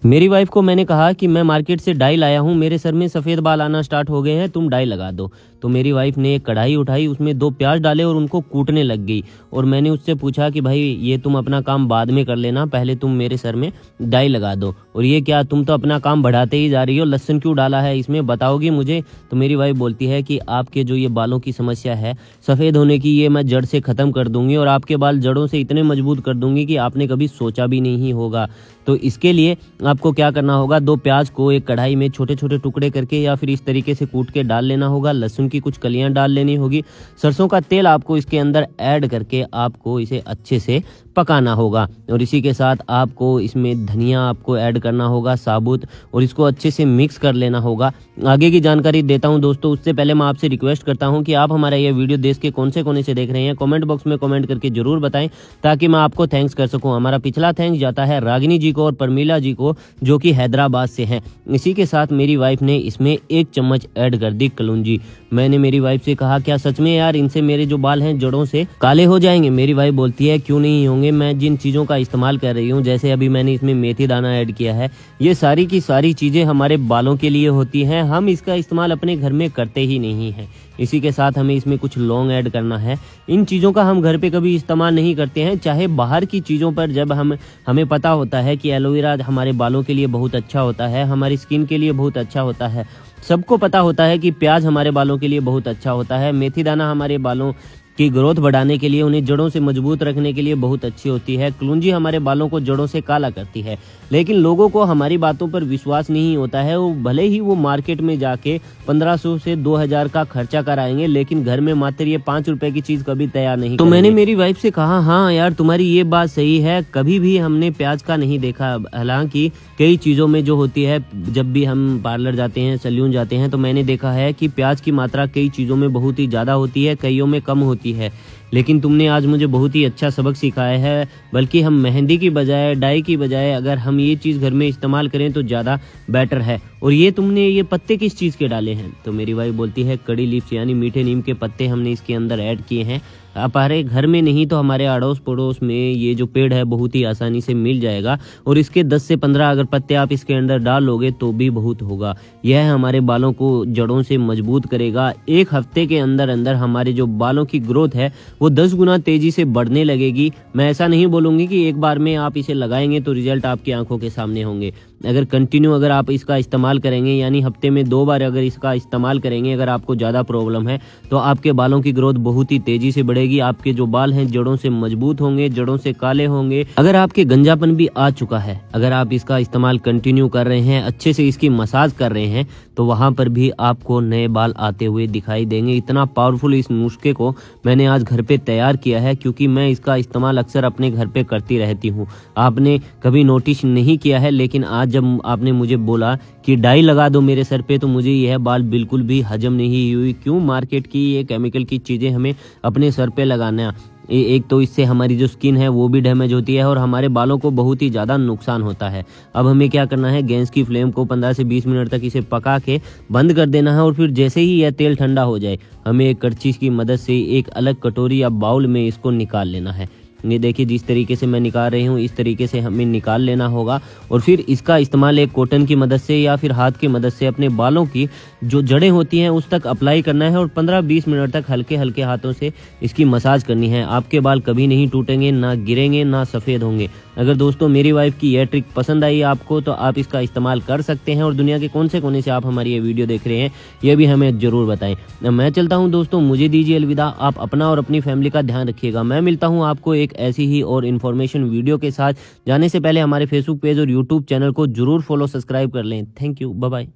मेरी वाइफ को मैंने कहा कि मैं मार्केट से डाई लाया हूँ, मेरे सर में सफ़ेद बाल आना स्टार्ट हो गए हैं, तुम डाई लगा दो। तो मेरी वाइफ ने एक कढ़ाई उठाई, उसमें 2 प्याज डाले और उनको कूटने लग गई। और मैंने उससे पूछा कि भाई ये तुम अपना काम बाद में कर लेना, पहले तुम मेरे सर में डाई लगा दो। और ये क्या, तुम तो अपना काम बढ़ाते ही जा रही हो, लहसुन क्यों डाला है इसमें, बताओगी मुझे? तो मेरी वाइफ बोलती है कि आपके जो ये बालों की समस्या है सफ़ेद होने की, ये मैं जड़ से ख़त्म कर दूंगी और आपके बाल जड़ों से इतने मजबूत कर दूंगी कि आपने कभी सोचा भी नहीं होगा। तो इसके लिए आपको क्या करना होगा, 2 प्याज को एक कढ़ाई में छोटे छोटे टुकड़े करके या फिर इस तरीके से कूट के डाल लेना होगा। लहसुन की कुछ कलियां डाल लेनी होगी। सरसों का तेल आपको इसके अंदर ऐड करके आपको इसे अच्छे से पकाना होगा। और इसी के साथ आपको इसमें धनिया आपको ऐड करना होगा साबुत, और इसको अच्छे से मिक्स कर लेना होगा। आगे की जानकारी देता हूं दोस्तों, उससे पहले मैं आपसे रिक्वेस्ट करता हूं कि आप हमारा ये वीडियो देश के कौन से कोने से देख रहे हैं कमेंट बॉक्स में कमेंट करके जरूर बताएं, ताकि मैं आपको थैंक्स कर सकूं। हमारा पिछला थैंक्स जाता है रागिनी जी को और परमीला जी को, जो कि हैदराबाद से हैं। इसी के साथ मेरी वाइफ ने इसमें 1 चम्मच ऐड कर दी कलौंजी। मैंने मेरी वाइफ से कहा, क्या सच में यार इनसे मेरे जो बाल हैं जड़ों से काले हो जाएंगे? मेरी वाइफ बोलती है, क्यों नहीं होंगे, मैं जिन चीज़ों का इस्तेमाल कर रही हूँ, जैसे अभी मैंने इसमें मेथी दाना ऐड किया है, ये सारी की सारी चीज़ें हमारे बालों के लिए होती हैं, हम इसका इस्तेमाल अपने घर में करते ही नहीं हैं। इसी के साथ हमें इसमें कुछ लौंग ऐड करना है। इन चीज़ों का हम घर पे कभी इस्तेमाल नहीं करते हैं, चाहे बाहर की चीज़ों पर जब हमें पता होता है कि एलोवेरा हमारे बालों के लिए बहुत अच्छा होता है, हमारी स्किन के लिए बहुत अच्छा होता है। सबको पता होता है कि प्याज हमारे बालों के लिए बहुत अच्छा होता है, मेथी दाना हमारे बालों की ग्रोथ बढ़ाने के लिए, उन्हें जड़ों से मजबूत रखने के लिए बहुत अच्छी होती है, कलौंजी हमारे बालों को जड़ों से काला करती है। लेकिन लोगों को हमारी बातों पर विश्वास नहीं होता है। वो भले ही वो मार्केट में जाके 1500 से 2000 का खर्चा कराएंगे, लेकिन घर में मात्र ये 5 रुपए की चीज़ कभी तैयार नहीं करेंगे। तो मैंने मेरी वाइफ से कहा, हाँ यार तुम्हारी ये बात सही है, कभी भी हमने प्याज का नहीं देखा। हालांकि कई चीज़ों में जो होती है, जब भी हम पार्लर जाते हैं, सैलून जाते हैं, तो मैंने देखा है कि प्याज की मात्रा कई चीज़ों में बहुत ही ज़्यादा होती है, कईयों में कम होती है। लेकिन तुमने आज मुझे बहुत ही अच्छा सबक सिखाया है। बल्कि हम मेहंदी की बजाय, डाई की बजाय अगर हम ये चीज़ घर में इस्तेमाल करें तो ज़्यादा बेटर है। और ये तुमने ये पत्ते किस चीज़ के डाले हैं? तो मेरी वाइफ बोलती है, कड़ी लीव्स यानी मीठे नीम के पत्ते हमने इसके अंदर ऐड किए हैं। हमारे घर में नहीं तो हमारे अड़ोस पड़ोस में ये जो पेड़ है बहुत ही आसानी से मिल जाएगा, और इसके 10 से 15 अगर पत्ते आप इसके अंदर डाल लोगे तो भी बहुत होगा। यह हमारे बालों को जड़ों से मजबूत करेगा। 1 हफ्ते के अंदर अंदर हमारे जो बालों की ग्रोथ है वो 10 गुना तेजी से बढ़ने लगेगी। मैं ऐसा नहीं बोलूँगी कि एक बार में आप इसे लगाएंगे तो रिजल्ट आपकी आंखों के सामने होंगे। अगर कंटिन्यू अगर आप इसका इस्तेमाल करेंगे, यानी हफ्ते में 2 बार अगर इसका इस्तेमाल करेंगे, अगर आपको ज़्यादा प्रॉब्लम है, तो आपके बालों की ग्रोथ बहुत ही तेज़ी से बढ़ेगी। आपके जो बाल हैं जड़ों से मजबूत होंगे, जड़ों से काले होंगे। अगर आपके गंजापन भी आ चुका है, अगर आप इसका इस्तेमाल कंटिन्यू कर रहे हैं, अच्छे से इसकी मसाज कर रहे हैं, तो वहाँ पर भी आपको नए बाल आते हुए दिखाई देंगे। इतना पावरफुल इस नुस्खे को मैंने आज घर पे तैयार किया है, क्योंकि मैं इसका इस्तेमाल अक्सर अपने घर पे करती रहती हूँ। आपने कभी नोटिस नहीं किया है, लेकिन आज जब आपने मुझे बोला कि डाई लगा दो मेरे सर पे, तो मुझे यह बाल बिल्कुल भी हजम नहीं हुई। क्यों मार्केट की ये केमिकल की चीज़ें हमें अपने सर पे लगाना? एक तो इससे हमारी जो स्किन है वो भी डैमेज होती है और हमारे बालों को बहुत ही ज़्यादा नुकसान होता है। अब हमें क्या करना है, गैस की फ्लेम को 15 से 20 मिनट तक इसे पका के बंद कर देना है। और फिर जैसे ही यह तेल ठंडा हो जाए, हमें एक करछी की मदद से एक अलग कटोरी या बाउल में इसको निकाल लेना है। ये देखिए, जिस तरीके से मैं निकाल रही हूँ, इस तरीके से हमें निकाल लेना होगा। और फिर इसका इस्तेमाल एक कॉटन की मदद से या फिर हाथ की मदद से अपने बालों की जो जड़ें होती हैं उस तक अप्लाई करना है, और 15-20 मिनट तक हल्के हल्के हाथों से इसकी मसाज करनी है। आपके बाल कभी नहीं टूटेंगे, ना गिरेंगे, ना सफ़ेद होंगे। अगर दोस्तों मेरी वाइफ की यह ट्रिक पसंद आई आपको, तो आप इसका इस्तेमाल कर सकते हैं। और दुनिया के कौन से कोने से आप हमारी ये वीडियो देख रहे हैं, यह भी हमें ज़रूर बताएं। मैं चलता हूँ दोस्तों, मुझे दीजिए अलविदा। आप अपना और अपनी फैमिली का ध्यान रखिएगा। मैं मिलता हूँ आपको एक ऐसी ही और इन्फॉर्मेशन वीडियो के साथ। जाने से पहले हमारे फेसबुक पेज और यूट्यूब चैनल को जरूर फॉलो सब्सक्राइब कर लें। Thank you, bye bye.